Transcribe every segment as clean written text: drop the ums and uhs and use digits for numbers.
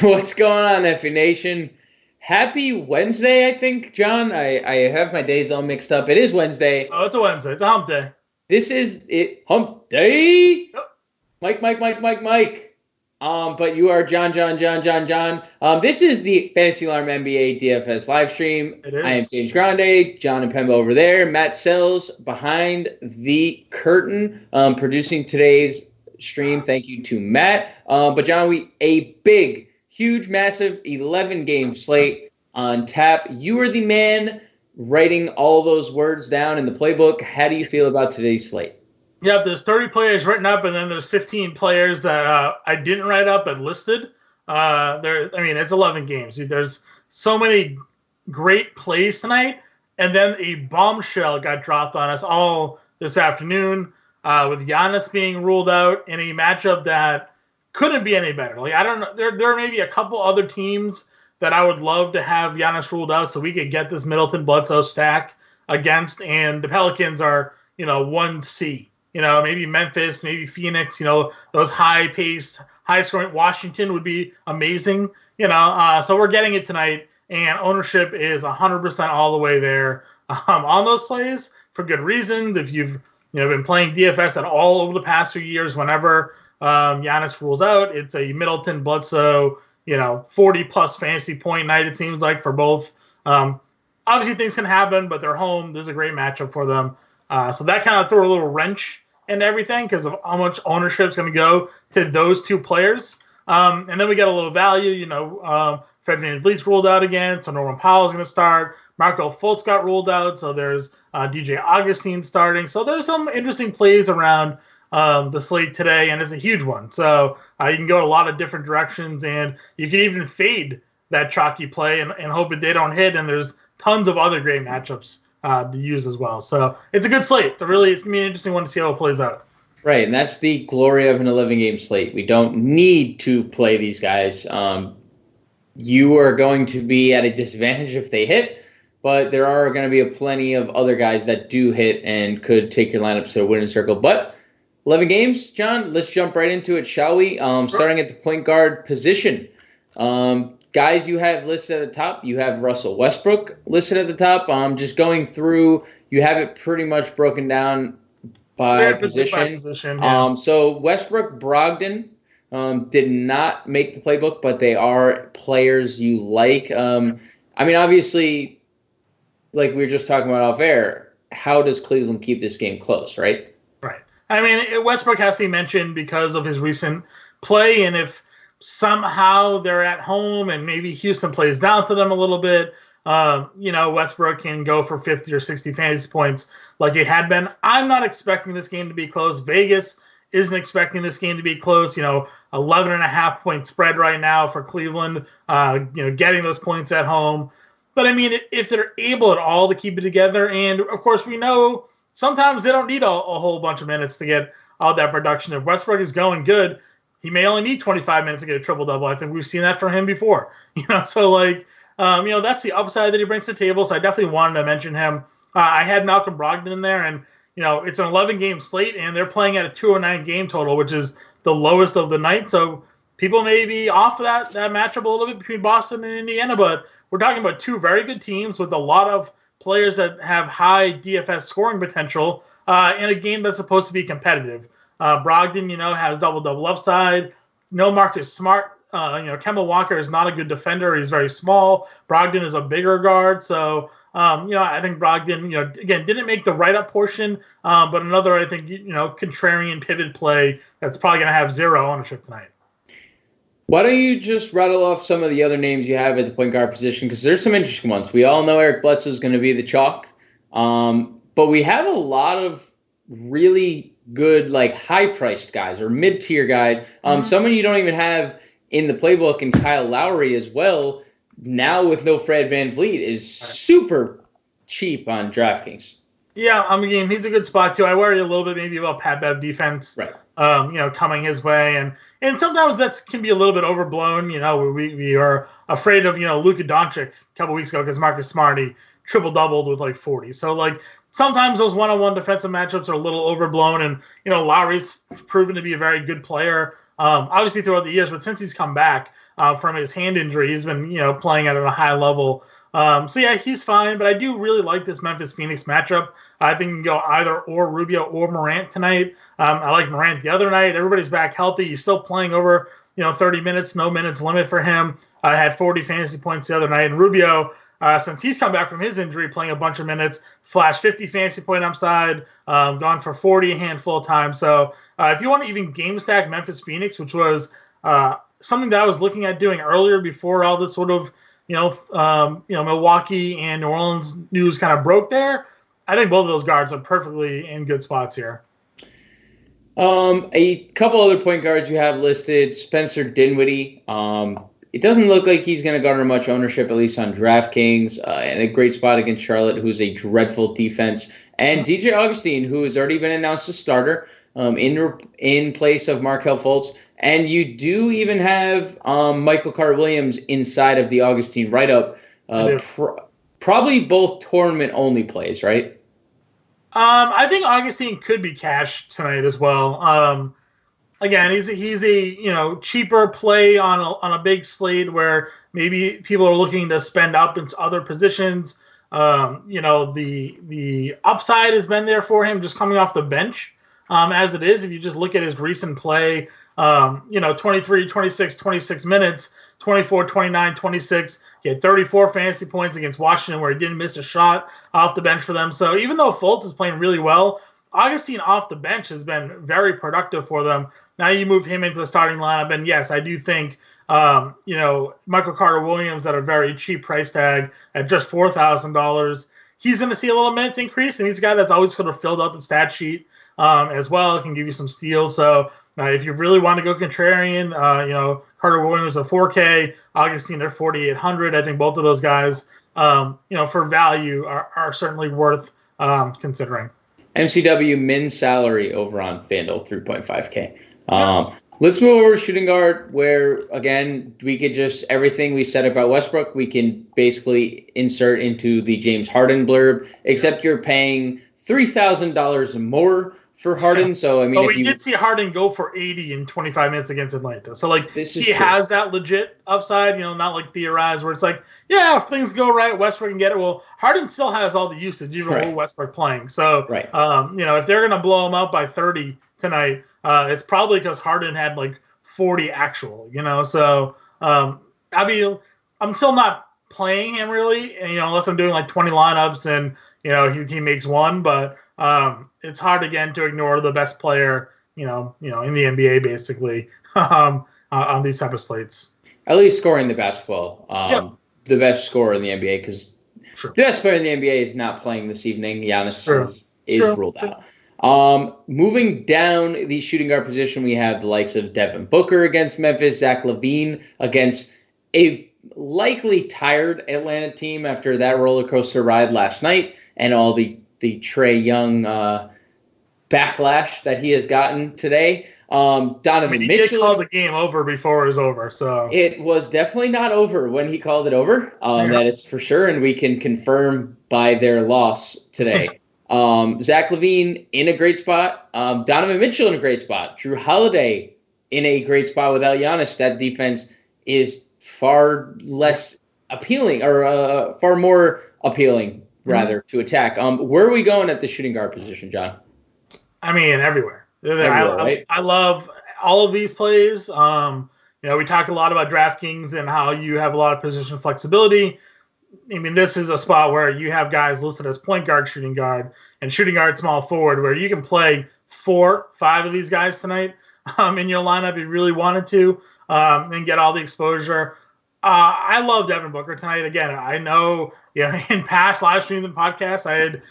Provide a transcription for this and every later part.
What's going on, FE Nation? Happy Wednesday, I think, John. I have my days all mixed up. It is Wednesday. Oh, it's a Wednesday. It's a hump day. This is it. Hump Day. Yep, Mike. But you are John. This is the Fantasy Alarm NBA DFS live stream. it I am is. James Grande, John Impemba over there. Matt Sells behind the curtain, producing today's stream. Thank you to Matt. But John, a big, huge, massive 11-game slate on tap. You are the man writing all those words down in the playbook. How do you feel about today's slate? Yep, there's 30 players written up, and then there's 15 players that I didn't write up but listed. It's 11 games. There's so many great plays tonight, and then a bombshell got dropped on us all this afternoon with Giannis being ruled out in a matchup that couldn't be any better. Like I don't know, there may be a couple other teams that I would love to have Giannis ruled out so we could get this Middleton Bledsoe stack against, and the Pelicans are 1C. Maybe Memphis, maybe Phoenix, those high-paced, high-scoring. Washington would be amazing, So we're getting it tonight, and ownership is 100% all the way there on those plays for good reasons. If you've been playing DFS at all over the past 2 years, whenever Giannis rules out, it's a Middleton, Bledsoe, 40-plus fantasy point night, it seems like, for both. Obviously, things can happen, but they're home. This is a great matchup for them. So that kind of threw a little wrench into everything because of how much ownership is going to go to those two players. And then we get a little value. Fred VanVleet's ruled out again, so Norman Powell's going to start. Marco Fultz got ruled out, so there's DJ Augustine starting. So there's some interesting plays around the slate today, and it's a huge one. So you can go a lot of different directions, and you can even fade that chalky play and hope that they don't hit. And there's tons of other great matchups to use as well. So it's a good slate. It's going to be an interesting one to see how it plays out. Right, and that's the glory of an 11-game slate. We don't need to play these guys. You are going to be at a disadvantage if they hit, but there are going to be plenty of other guys that do hit and could take your lineups to a winning circle. But 11 games, John, let's jump right into it, shall we? Starting at the point guard position. Guys you have listed at the top, you have Russell Westbrook listed at the top. Just going through, you have it pretty much broken down by position. Yeah. So Westbrook, Brogdon did not make the playbook, but they are players you like. Obviously, like we were just talking about off air, how does Cleveland keep this game close, right? Right. Westbrook has to be mentioned because of his recent play, and if somehow they're at home and maybe Houston plays down to them a little bit, Westbrook can go for 50 or 60 fantasy points like it had been. I'm not expecting this game to be close. Vegas isn't expecting this game to be close. 11.5 point spread right now for Cleveland, getting those points at home. But if they're able at all to keep it together, and of course we know sometimes they don't need a whole bunch of minutes to get all that production. If Westbrook is going good, he may only need 25 minutes to get a triple-double. I think we've seen that from him before. That's the upside that he brings to the table, so I definitely wanted to mention him. I had Malcolm Brogdon in there, and, it's an 11-game slate, and they're playing at a 209 game total, which is the lowest of the night. So people may be off of that matchup a little bit between Boston and Indiana, but we're talking about two very good teams with a lot of players that have high DFS scoring potential in a game that's supposed to be competitive. Brogdon, has double-double upside. No Marcus Smart. Kemba Walker is not a good defender. He's very small. Brogdon is a bigger guard. So, I think Brogdon, again, didn't make the write-up portion, but another, I think, contrarian pivot play that's probably going to have zero ownership tonight. Why don't you just rattle off some of the other names you have at the point guard position? Because there's some interesting ones. We all know Eric Bledsoe is going to be the chalk. But we have a lot of really good, like high-priced guys or mid-tier guys. Someone you don't even have in the playbook, and Kyle Lowry as well, now with no Fred VanVleet, is super cheap on DraftKings. Yeah, he's a good spot too. I worry a little bit maybe about Pat Bev defense, right? Coming his way, and sometimes that can be a little bit overblown. We are afraid of Luka Doncic a couple weeks ago because Marcus Smart triple-doubled with like 40. So sometimes those one-on-one defensive matchups are a little overblown, and Lowry's proven to be a very good player obviously throughout the years, but since he's come back from his hand injury, he's been playing at a high level. So yeah, he's fine, but I do really like this Memphis Phoenix matchup. I think you can go either or Rubio or Morant tonight. I like Morant the other night. Everybody's back healthy. He's still playing over 30 minutes, no minutes limit for him. I had 40 fantasy points the other night. And Rubio, since he's come back from his injury, playing a bunch of minutes, flashed 50 fantasy point upside, gone for 40 a handful of times. So if you want to even game stack Memphis Phoenix, which was something that I was looking at doing earlier before all this sort of Milwaukee and New Orleans news kind of broke there, I think both of those guards are perfectly in good spots here. A couple other point guards you have listed: Spencer Dinwiddie. It doesn't look like he's going to garner much ownership, at least on DraftKings, and a great spot against Charlotte, who's a dreadful defense. And DJ Augustine, who has already been announced as starter in place of Markelle Fultz. And you do even have Michael Carter-Williams inside of the Augustine write-up. Probably both tournament-only plays, right? I think Augustine could be cash tonight as well. Again, he's a cheaper play on a big slate where maybe people are looking to spend up in other positions. The upside has been there for him just coming off the bench. As it is, if you just look at his recent play, 23, 26 minutes, 24, 29, 26. He had 34 fantasy points against Washington where he didn't miss a shot off the bench for them. So even though Fultz is playing really well, Augustine off the bench has been very productive for them. Now you move him into the starting lineup, and yes, I do think Michael Carter-Williams at a very cheap price tag at just $4,000. He's going to see a little minutes increase, and he's a guy that's always sort of filled out the stat sheet as well. It can give you some steals. So if you really want to go contrarian, Carter-Williams at 4K, Augustine at 4,800. I think both of those guys, for value, are certainly worth considering. MCW min salary over on FanDuel 3.5K. Let's move over to shooting guard, where again we could just everything we said about Westbrook we can basically insert into the James Harden blurb, except you're paying $3,000 more for Harden. So I mean, but we did see Harden go for 80 in 25 minutes against Atlanta. So he has that legit upside, not like theorized where it's like, yeah, if things go right, Westbrook can get it. Well, Harden still has all the usage, even with Westbrook playing. So if they're gonna blow him out by 30 tonight, it's probably because Harden had 40 actual. So I'm still not playing him really, unless I'm doing 20 lineups and he makes one, but. It's hard again to ignore the best player, in the NBA basically on these type of slates. At least scoring the basketball, the best scorer in the NBA, because the best player in the NBA is not playing this evening. Giannis is ruled out. Moving down the shooting guard position, we have the likes of Devin Booker against Memphis, Zach LaVine against a likely tired Atlanta team after that roller coaster ride last night and all the Trae Young backlash that he has gotten today. Donovan Mitchell. He did call the game over before it was over. So it was definitely not over when he called it over. That is for sure, and we can confirm by their loss today. Zach LaVine in a great spot. Donovan Mitchell in a great spot. Drew Holiday in a great spot without Giannis. That defense is far less appealing, or far more appealing, rather, to attack. Where are we going at the shooting guard position, John? I mean, everywhere. Right? I love all of these plays. We talk a lot about DraftKings and how you have a lot of position flexibility. I mean, this is a spot where you have guys listed as point guard, shooting guard, and shooting guard, small forward, where you can play 4-5 of these guys tonight in your lineup if you really wanted to, and get all the exposure. I love Devin Booker tonight. Again, I know in past live streams and podcasts, I had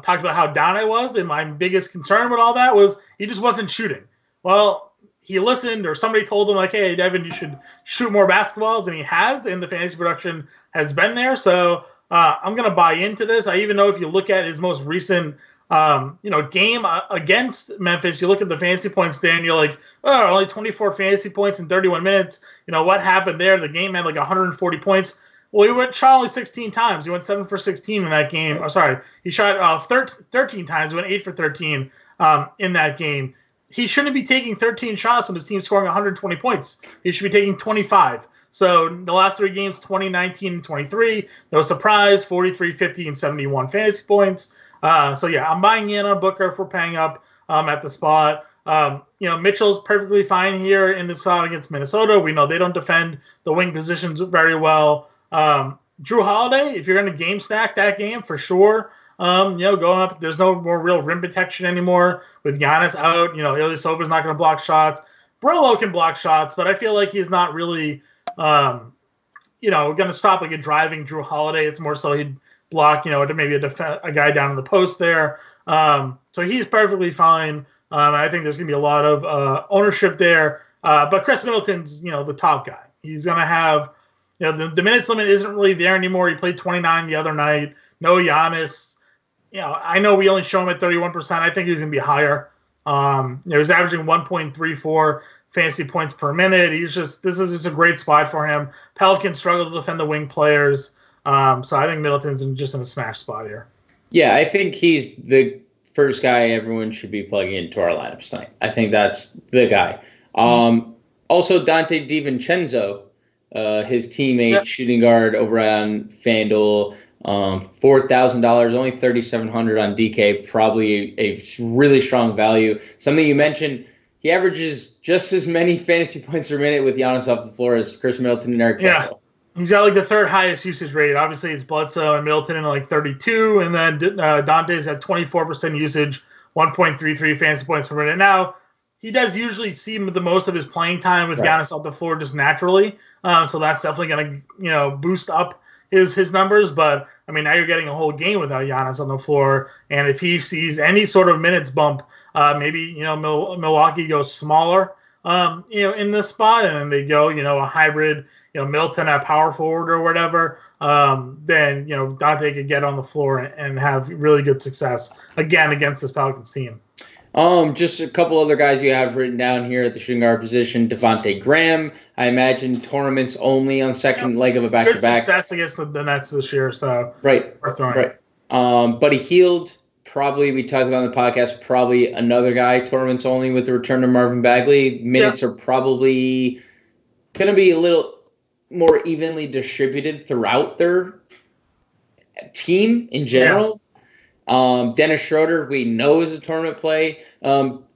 talked about how down I was, and my biggest concern with all that was he just wasn't shooting. Well, he listened, or somebody told him, hey, Devin, you should shoot more basketballs, and he has, and the fantasy production has been there. So I'm going to buy into this. I even know if you look at his most recent game against Memphis, you look at the fantasy points there, and you're like, oh, only 24 fantasy points in 31 minutes. What happened there? The game had 140 points. Well, he shot only 16 times. He went 7 for 16 in that game. He shot 13 times. He went 8 for 13 in that game. he shouldn't be taking 13 shots when his team's scoring 120 points. He should be taking 25. So the last 3 games, 20, 19, and 23. No surprise, 43, 50, and 71 fantasy points. So yeah, I'm buying in on Booker for paying up at the spot. Mitchell's perfectly fine here in the spot against Minnesota. We know they don't defend the wing positions very well. Drew Holiday, if you're going to game stack that game for sure. Going up, there's no more real rim protection anymore with Giannis out. Ilyasova's not going to block shots. Brillo can block shots, but I feel like he's not really, going to stop like a driving Drew Holiday. It's more so he'd block, maybe a guy down in the post there. So he's perfectly fine. I think there's going to be a lot of ownership there. But Chris Middleton's, the top guy. He's going to have, the minutes limit isn't really there anymore. He played 29 the other night. No Giannis. I know we only show him at 31%. I think he's going to be higher. He's averaging 1.34 fantasy points per minute. This is just a great spot for him. Pelicans struggle to defend the wing players. So I think Middleton's just in a smash spot here. Yeah, I think he's the first guy everyone should be plugging into our lineups tonight. I think that's the guy. Also, Dante DiVincenzo, his teammate, shooting guard over on FanDuel, $4,000, only $3,700 on DK, probably a really strong value. Something you mentioned, he averages just as many fantasy points per minute with Giannis off the floor as Chris Middleton and Eric Bledsoe. He's got like the 3rd highest usage rate. Obviously, it's Bledsoe and Middleton in like 32, and then Dante's at 24% usage, 1.33 fantasy points per minute. Now, he does usually see the most of his playing time with Giannis off the floor just naturally, so that's definitely going to boost up his numbers. But I mean, now you're getting a whole game without Giannis on the floor, and if he sees any sort of minutes bump, maybe Milwaukee goes smaller, in this spot, and then they go a hybrid. Middleton at power forward or whatever, then, Dante could get on the floor and have really good success, again, against this Pelicans team. Just a couple other guys you have written down here at the shooting guard position. Devontae Graham, I imagine tournaments only on second leg of a back-to-back. Good success against the Nets this year, so right. Buddy Hield, probably, we talked about on the podcast, probably another guy, tournaments only with the return of Marvin Bagley. Minutes are probably going to be a little more evenly distributed throughout their team in general. Dennis Schroeder, we know, is a tournament play.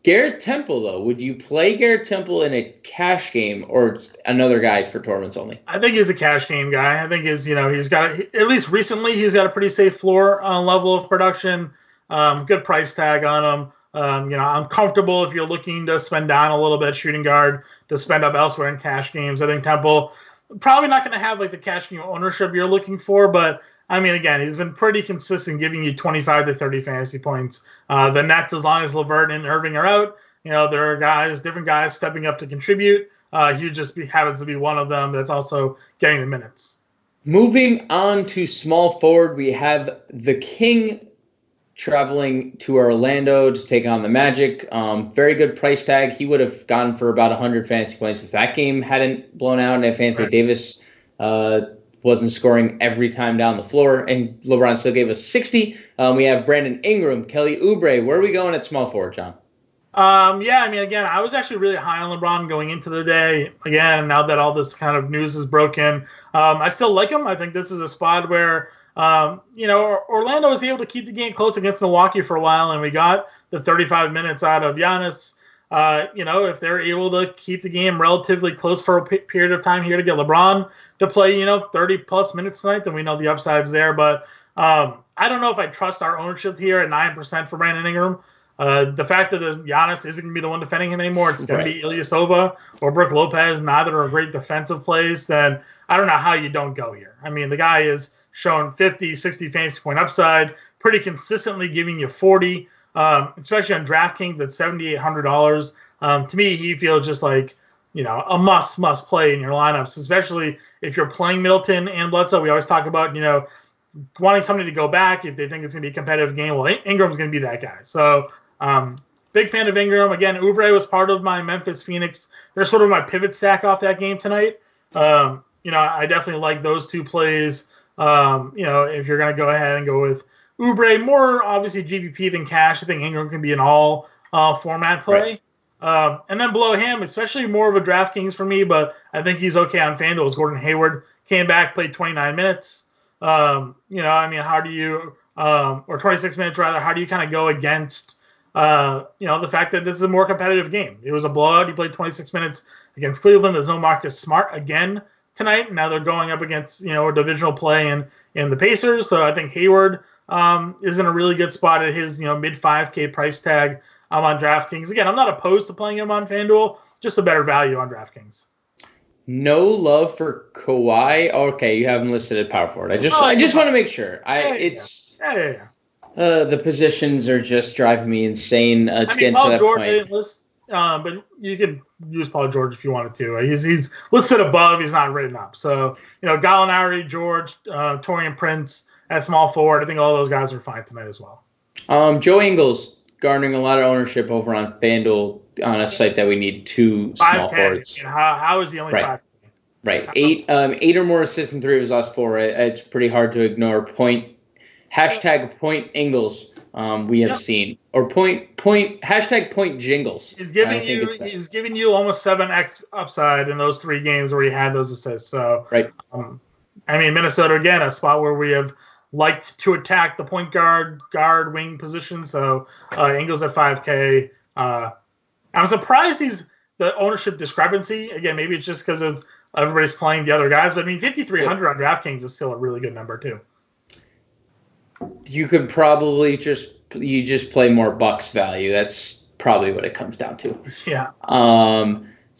Garrett Temple, though, would you play Garrett Temple in a cash game or another guy for tournaments only? I think he's a cash game guy. I think he's got, at least recently, he's got a pretty safe floor level of production. Good price tag on him. I'm comfortable if you're looking to spend down a little bit shooting guard to spend up elsewhere in cash games. I think Temple probably not going to have like the cash game ownership you're looking for, but I mean, again, he's been pretty consistent, giving you 25 to 30 fantasy points. The Nets, as long as LeVert and Irving are out, there are different guys stepping up to contribute. He just happens to be one of them that's also getting the minutes. Moving on to small forward, we have the King traveling to Orlando to take on the Magic. Very good price tag. He would have gone for about 100 fantasy points if that game hadn't blown out and if Anthony Davis wasn't scoring every time down the floor, and LeBron still gave us 60. We have Brandon Ingram, Kelly Oubre. Where are we going at small forward, John? Again, I was actually really high on LeBron going into the day. Again, now that all this kind of news is broken, I still like him. I think this is a spot where Orlando was able to keep the game close against Milwaukee for a while, and we got the 35 minutes out of Giannis. If they're able to keep the game relatively close for a period of time here to get LeBron to play, 30-plus minutes tonight, then we know the upside's there. But I don't know if I trust our ownership here at 9% for Brandon Ingram. The fact that Giannis isn't going to be the one defending him anymore, it's going to be Ilyasova or Brook Lopez. Neither are great defensive plays. Then I don't know how you don't go here. I mean, the guy is shown 50, 60 fantasy point upside, pretty consistently giving you 40, especially on DraftKings at $7,800. To me, he feels just like, a must play in your lineups, especially if you're playing Middleton and Bledsoe. We always talk about, wanting somebody to go back if they think it's going to be a competitive game. Well, Ingram's going to be that guy. So big fan of Ingram. Again, Oubre was part of my Memphis Phoenix. They're sort of my pivot stack off that game tonight. I definitely like those two plays. If you're going to go ahead and go with Oubre, more obviously GPP than cash, I think Ingram can be an all format play. And then below him, especially more of a DraftKings for me, but I think he's okay on FanDuel, is Gordon Hayward. Came back, played 29 minutes. How do you, or 26 minutes rather, how do you kind of go against, the fact that this is a more competitive game? It was a blowout. He played 26 minutes against Cleveland. There's no Marcus Smart again tonight. Now they're going up against, a divisional play in the Pacers. So I think Hayward is in a really good spot at his, mid 5K price tag. I'm on DraftKings. Again, I'm not opposed to playing him on FanDuel, just a better value on DraftKings. No love for Kawhi. Okay, you have him listed at power forward. I just want to make sure. The positions are just driving me insane. Getting Paul to that George point. didn't list, but you could use Paul George if you wanted to. He's listed above. He's not written up. So Gallinari, George, Taurean Prince at small forward. I think all those guys are fine tonight as well. Joe Ingles garnering a lot of ownership over on FanDuel on a site that we need 2 small forwards. How is he only 5K? Right. 8 or more assists and 3 of his last 4. It's pretty hard to ignore. Hashtag point Ingles we have seen. Or hashtag point Jingles. He's giving you almost 7x upside in those 3 games where he had those assists. So right. Minnesota, again, a spot where we have liked to attack the point guard, wing position. So Ingles at 5K. I'm surprised the ownership discrepancy. Again, maybe it's just because of everybody's playing the other guys. But 5,300 on DraftKings is still a really good number too. You could probably just play more Bucks value. That's probably what it comes down to. Yeah.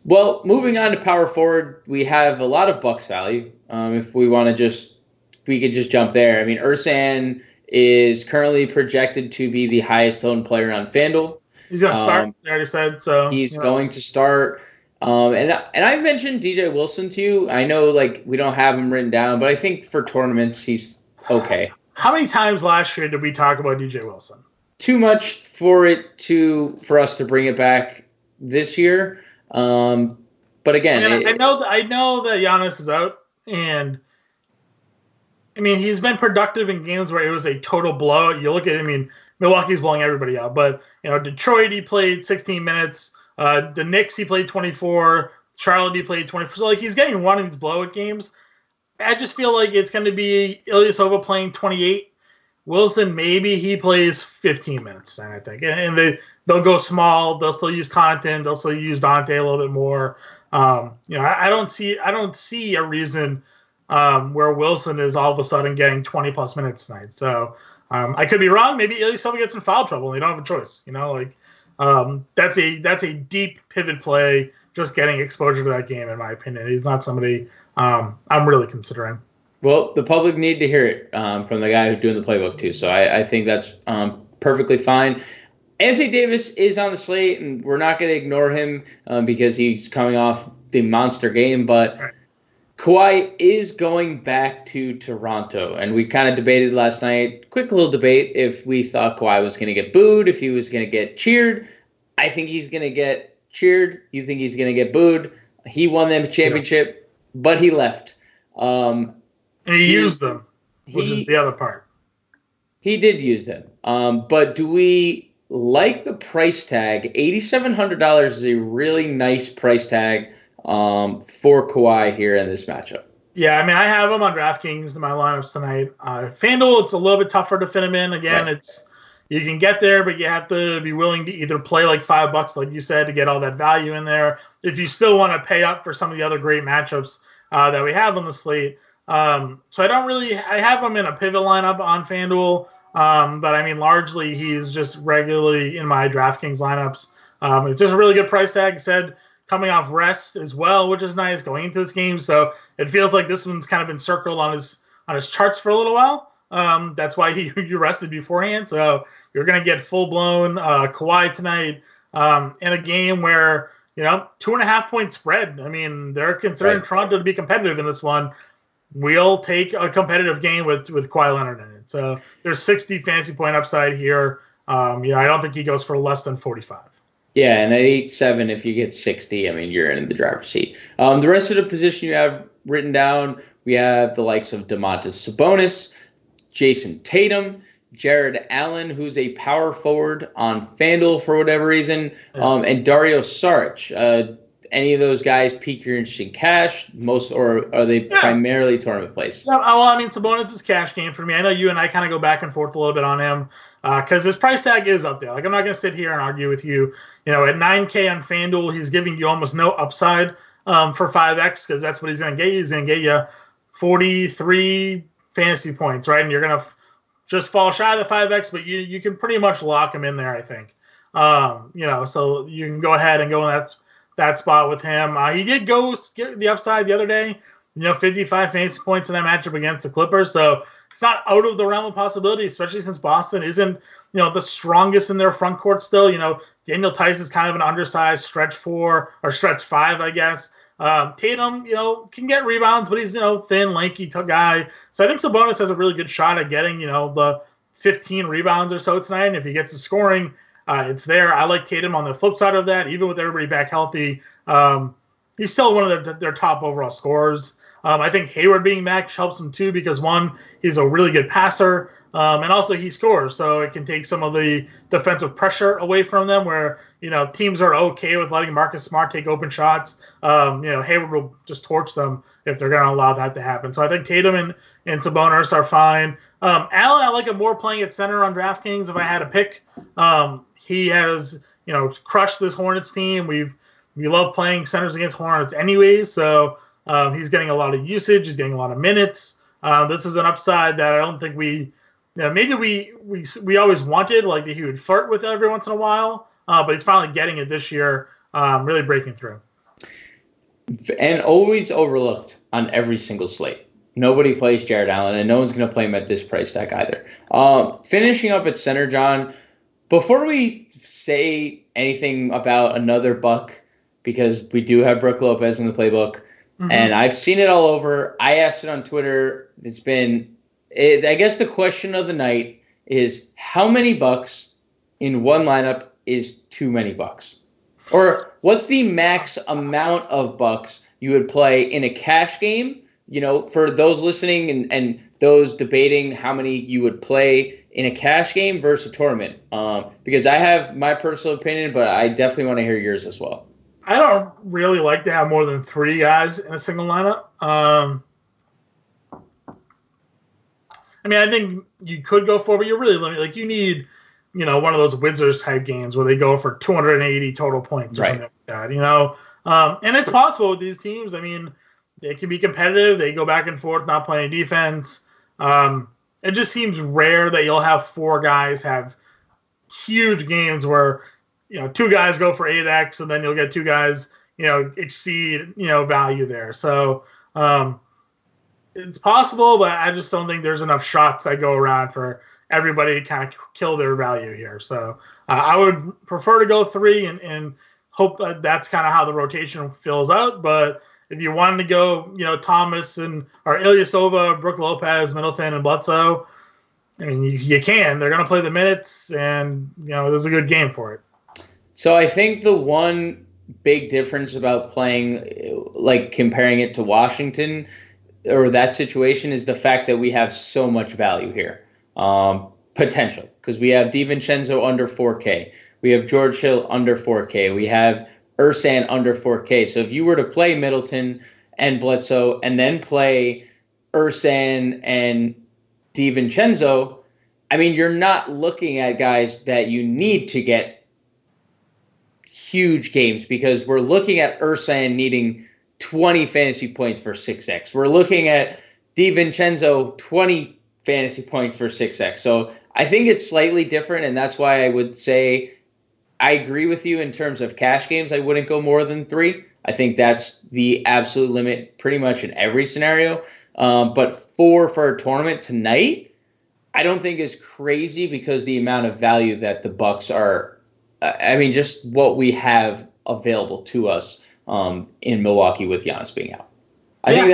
Well, moving on to power forward, we have a lot of Bucks value. If we want to we could just jump there. Ersan is currently projected to be the highest owned player on FanDuel. He's going to start. I already said so. He's going to start. And I've mentioned DJ Wilson to you. I know we don't have him written down, but I think for tournaments he's okay. How many times last year did we talk about DJ Wilson? Too much for us to bring it back this year. But again, I know that Giannis is out, and he's been productive in games where it was a total blowout. You look at Milwaukee's blowing everybody out, but Detroit, he played 16 minutes. The Knicks, he played 24. Charlotte, he played 24. So he's getting one of these blowout games. I just feel like it's going to be Ilyasova playing 28. Wilson, maybe he plays 15 minutes, I think. And they'll go small. They'll still use Connaughton. They'll still use Dante a little bit more. I don't see a reason where Wilson is all of a sudden getting 20-plus minutes tonight. So I could be wrong. Maybe Ilyasova gets in foul trouble and they don't have a choice. That's a deep pivot play, just getting exposure to that game, in my opinion. He's not somebody I'm really considering. Well, the public need to hear it from the guy who's doing the playbook too. So I think that's perfectly fine. Anthony Davis is on the slate, and we're not going to ignore him because he's coming off the monster game. But right. Kawhi is going back to Toronto, and we kind of debated last night, quick little debate, if we thought Kawhi was going to get booed, if he was going to get cheered. I think he's going to get cheered. You think he's going to get booed. He won them championship, but he left. And he used them, which is the other part. He did use them. But do we like the price tag? $8,700 is a really nice price tag for Kawhi here in this matchup. Yeah, I have him on DraftKings in my lineups tonight. FanDuel, it's a little bit tougher to fit him in. Again, right. You can get there, but you have to be willing to either play like $5, like you said, to get all that value in there. If you still want to pay up for some of the other great matchups that we have on the slate. So I have him in a pivot lineup on FanDuel, but largely he's just regularly in my DraftKings lineups. It's just a really good price tag. Said coming off rest as well, which is nice going into this game. So it feels like this one's kind of been circled on his charts for a little while. That's why you rested beforehand. So you're going to get full blown Kawhi tonight in a game where 2.5 point spread. They're considering Toronto to be competitive in this one. We'll take a competitive game with Kawhi Leonard in it. So there's 60 fantasy point upside here. I don't think he goes for less than 45. Yeah, and at 8-7, if you get 60, you're in the driver's seat. The rest of the position you have written down, we have the likes of Domantas Sabonis, Jason Tatum, Jared Allen, who's a power forward on FanDuel for whatever reason, and Dario Saric. Any of those guys pique your interest in cash? Or are they primarily tournament plays? Yeah, well, I mean, Sabonis is cash game for me. I know you and I kind of go back and forth a little bit on him because his price tag is up there. Like, I'm not going to sit here and argue with you. You know, at $9K on FanDuel, he's giving you almost no upside for 5X because that's what he's going to get you. He's going to get you 43 fantasy points, right? And you're going to just fall shy of the 5X, but you can pretty much lock him in there, I think. So you can go ahead and go in that spot with him. He did get the upside the other day, 55 fantasy points in that matchup against the Clippers. So it's not out of the realm of possibility, especially since Boston isn't, the strongest in their front court still. Daniel Tice is kind of an undersized stretch 4 or stretch 5, I guess. Tatum, can get rebounds, but he's, thin, lanky guy. So I think Sabonis has a really good shot at getting, the 15 rebounds or so tonight. And if he gets the scoring, it's there. I like Tatum on the flip side of that. Even with everybody back healthy, he's still one of their top overall scorers. I think Hayward being back helps him too because, one, he's a really good passer, and also he scores. So it can take some of the defensive pressure away from them where, teams are okay with letting Marcus Smart take open shots. Hayward will just torch them if they're going to allow that to happen. So I think Tatum and Sabonis are fine. Allen, I like him more playing at center on DraftKings if I had to pick. He has, crushed this Hornets team. We love playing centers against Hornets anyways, so he's getting a lot of usage. He's getting a lot of minutes. This is an upside that I don't think maybe we always wanted, like that he would flirt with every once in a while, but he's finally getting it this year, really breaking through. And always overlooked on every single slate. Nobody plays Jared Allen, and no one's going to play him at this price tag either. Finishing up at center, John, before we say anything about another buck, because we do have Brook Lopez in the playbook, and I've seen it all over. I asked it on Twitter. I guess the question of the night is how many bucks in one lineup is too many bucks? Or what's the max amount of bucks you would play in a cash game? For those listening and those debating how many you would play in a cash game versus a tournament. Because I have my personal opinion, but I definitely want to hear yours as well. I don't really like to have more than 3 guys in a single lineup. I think you could go 4, but you're really limited. Like, you need, one of those Wizards type games where they go for 280 total points or something like that, and it's possible with these teams. They can be competitive. They go back and forth, not playing defense. It just seems rare that you'll have 4 guys have huge games where, 2 guys go for 8x, and then you'll get 2 guys, exceed, value there. So it's possible, but I just don't think there's enough shots that go around for everybody to kind of kill their value here. So I would prefer to go 3 and hope that that's kind of how the rotation fills out. But if you wanted to go, Thomas or Ilyasova, Brook Lopez, Middleton, and Bledsoe, you can. They're going to play the minutes, and, there's a good game for it. So I think the one big difference about playing, like comparing it to Washington or that situation, is the fact that we have so much value here. Potential. Because we have DiVincenzo under 4K. We have George Hill under 4K. We have Ersan under 4K. So if you were to play Middleton and Bledsoe and then play Ersan and DiVincenzo, you're not looking at guys that you need to get huge games, because we're looking at Ersan needing 20 fantasy points for 6x. We're looking at DiVincenzo 20 fantasy points for 6x. So I think it's slightly different, and that's why I would say I agree with you in terms of cash games. I wouldn't go more than 3. I think that's the absolute limit pretty much in every scenario. But 4 for a tournament tonight, I don't think is crazy because the amount of value that the Bucks are, just what we have available to us in Milwaukee with Giannis being out. I think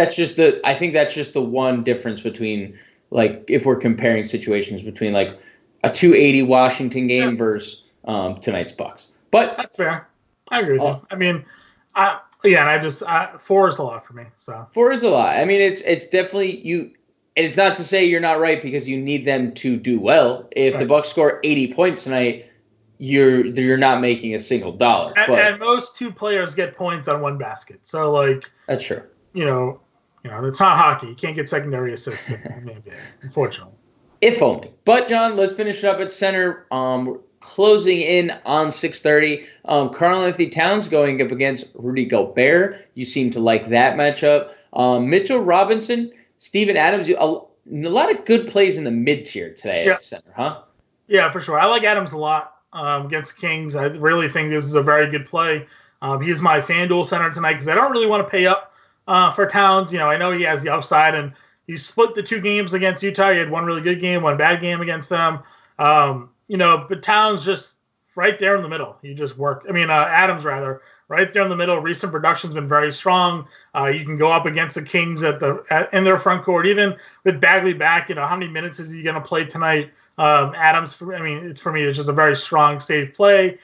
that's just the one difference between, like, if we're comparing situations between like a 280 Washington game versus tonight's Bucks. But that's fair. I agree with you. And 4 is a lot for me. So 4 is a lot. It's definitely And it's not to say you're not right because you need them to do well. If the Bucs score 80 points tonight, you're not making a single dollar. And most two players get points on one basket. So like that's true. It's not hockey. You can't get secondary assists, unfortunately. If only. But John, let's finish it up at center. Closing in on 6:30. Karl-Anthony Towns going up against Rudy Gobert. You seem to like that matchup. Mitchell Robinson, Steven Adams. A lot of good plays in the mid-tier today at center, huh? Yeah, for sure. I like Adams a lot against the Kings. I really think this is a very good play. He's my FanDuel center tonight because I don't really want to pay up for Towns. I know he has the upside, and he split the 2 games against Utah. He had one really good game, one bad game against them. But Towns just right there in the middle. He just worked. Adams rather right there in the middle. Recent production's been very strong. You can go up against the Kings in their front court, even with Bagley back. How many minutes is he going to play tonight? Adams, for me, it's just a very strong, safe play.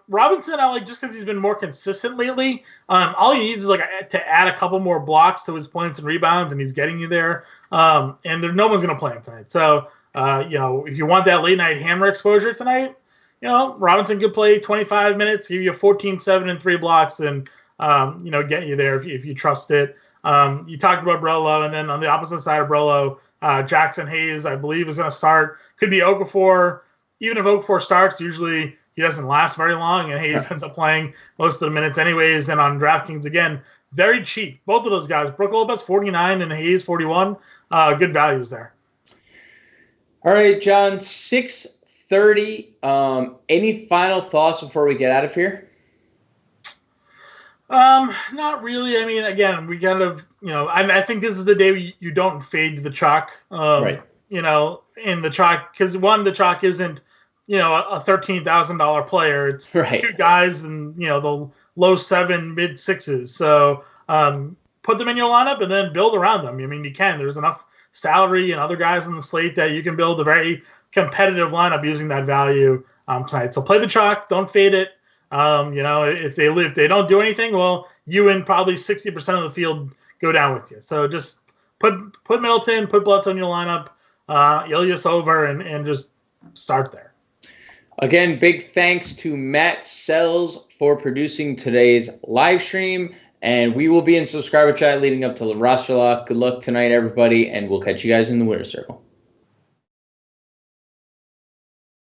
Robinson, I like just because he's been more consistent lately. All he needs is to add a couple more blocks to his points and rebounds, and he's getting you there. And no one's going to play him tonight. So, if you want that late night hammer exposure tonight, Robinson could play 25 minutes, give you 14, 7, and 3 blocks, and get you there if you trust it. You talked about Brolo, and then on the opposite side of Brolo, Jackson Hayes, I believe, is going to start. Could be Okafor. Even if Okafor starts, usually he doesn't last very long, and Hayes ends up playing most of the minutes anyways. And on DraftKings, again, very cheap. Both of those guys, Brook Lopez 49 and Hayes 41. Good values there. All right, John, 6:30. Any final thoughts before we get out of here? Not really. Again, we kind of, I think this is the day you don't fade the chalk. Right. In the chalk, because the chalk isn't, a $13,000 player. It's 2 guys and, the low 7, mid 6s. So, put them in your lineup and then build around them. You can. There's enough salary and other guys on the slate that you can build a very competitive lineup using that value tonight. So play the chalk. Don't fade it. If they don't do anything, well, you and probably 60% of the field go down with you. So just put Middleton, put Bledsoe in your lineup, Ilyas over, and just start there. Again, big thanks to Matt Sells for producing today's live stream. And we will be in subscriber chat leading up to the roster lock. Good luck tonight, everybody, and we'll catch you guys in the winner's circle.